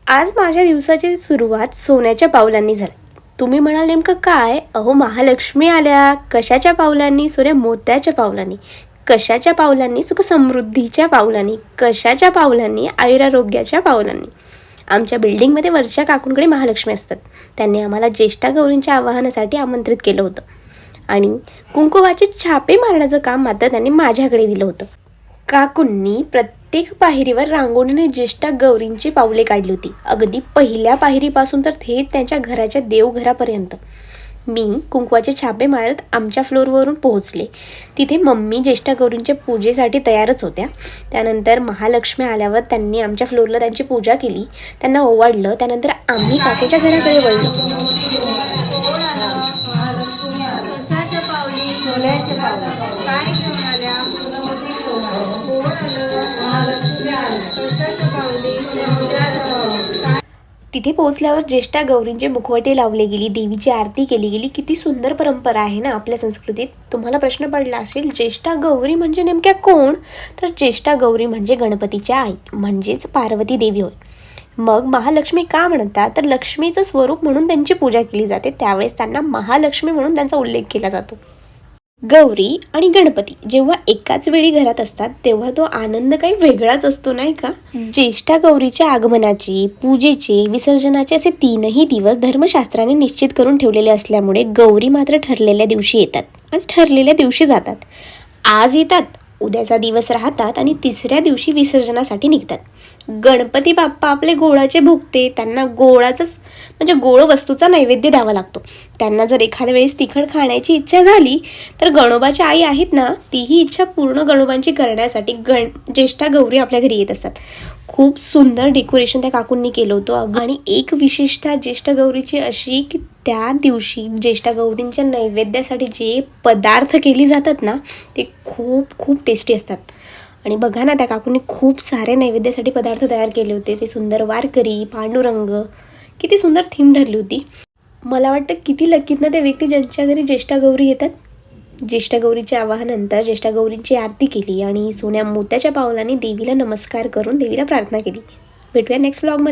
आज माझ्या दिवसाची सुरुवात सोन्याच्या पावलांनी झाली. तुम्ही म्हणाल नेमकं काय? अहो, महालक्ष्मी आल्या. कशाच्या पावलांनी? सोन्या मोत्याच्या पावलांनी. कशाच्या पावलांनी? सुख समृद्धीच्या पावलांनी. कशाच्या पावलांनी? आयुरारोग्याच्या पावलांनी. आमच्या बिल्डिंगमध्ये वरच्या काकूंकडे महालक्ष्मी असतात. त्यांनी आम्हाला ज्येष्ठा गौरींच्या आवाहनासाठी आमंत्रित केलं होतं आणि कुंकुवाचे छापे मारण्याचं काम मात्र त्यांनी माझ्याकडे दिलं होतं. काकूंनी प्रत्येक पायरीवर रांगोळीने ज्येष्ठा गौरींची पावले काढली होती. अगदी पहिल्या पायरीपासून तर थेट त्यांच्या घराच्या देवघरापर्यंत. मी कुंकवाचे छापे मारत आमच्या फ्लोअरवरून पोहोचले. तिथे मम्मी ज्येष्ठा गौरींच्या पूजेसाठी तयारच होत्या. त्यानंतर महालक्ष्मी आल्यावर त्यांनी आमच्या फ्लोअरला त्यांची पूजा केली, त्यांना ओवाळलं. त्यानंतर आम्ही काकूच्या घराकडे वळलो. तिथे पोहोचल्यावर ज्येष्ठा गौरींचे मुखवटे लावले गेली, देवीची आरती केली गेली. किती सुंदर परंपरा आहे ना आपल्या संस्कृतीत. तुम्हाला प्रश्न पडला असेल, ज्येष्ठा गौरी म्हणजे नेमक्या कोण? तर ज्येष्ठा गौरी म्हणजे गणपतीच्या आई, म्हणजेच पार्वती देवी होय. मग महालक्ष्मी का म्हणतात? तर लक्ष्मीचं स्वरूप म्हणून त्यांची पूजा केली जाते. त्यावेळेस त्यांना महालक्ष्मी म्हणून त्यांचा उल्लेख केला जातो. गौरी आणि गणपती जेव्हा एकाच वेळी घरात असतात तेव्हा तो आनंद काही वेगळाच असतो, नाही का? ज्येष्ठा गौरीच्या आगमनाची, पूजेचे, विसर्जनाचे असे 3ही दिवस धर्मशास्त्राने निश्चित करून ठेवलेले असल्यामुळे गौरी मात्र ठरलेल्या दिवशी येतात आणि ठरलेल्या दिवशी जातात. आज येतात, उद्याचा दिवस राहतात आणि तिसऱ्या दिवशी विसर्जनासाठी निघतात. गणपती बाप्पा आपले गोळाचे भोगते, त्यांना गोळाचंच म्हणजे गोड वस्तूचा नैवेद्य द्यावा लागतो. त्यांना जर एखाद्या वेळेस तिखट खाण्याची इच्छा झाली तर गणोबाच्या आई आहेत ना, तीही इच्छा पूर्ण गणोबांची करण्यासाठी ज्येष्ठा गौरी आपल्या घरी येत असतात. खूप सुंदर डेकोरेशन त्या काकूंनी केलं होतं. आणि एक विशेषता ज्येष्ठा गौरीची अशी की त्या दिवशी ज्येष्ठा गौरींच्या नैवेद्यासाठी जे पदार्थ केली जातात ना, ते खूप खूप टेस्टी असतात. आणि बघा ना, त्या काकूंनी खूप सारे नैवेद्यासाठी पदार्थ तयार केले होते. ते सुंदर वारकरी, पांडुरंग, किती सुंदर थीम ठरली होती. मला वाटतं किती लकीत ना ते व्यक्ती ज्यांच्या घरी ज्येष्ठा गौरी येतात. ज्येष्ठा गौरीच्या आवाहनानंतर ज्येष्ठा गौरींची आरती केली आणि सोन्या मोत्याच्या पावलांनी देवीला नमस्कार करून देवीला प्रार्थना केली. भेटूया नेक्स्ट व्लॉगमध्ये.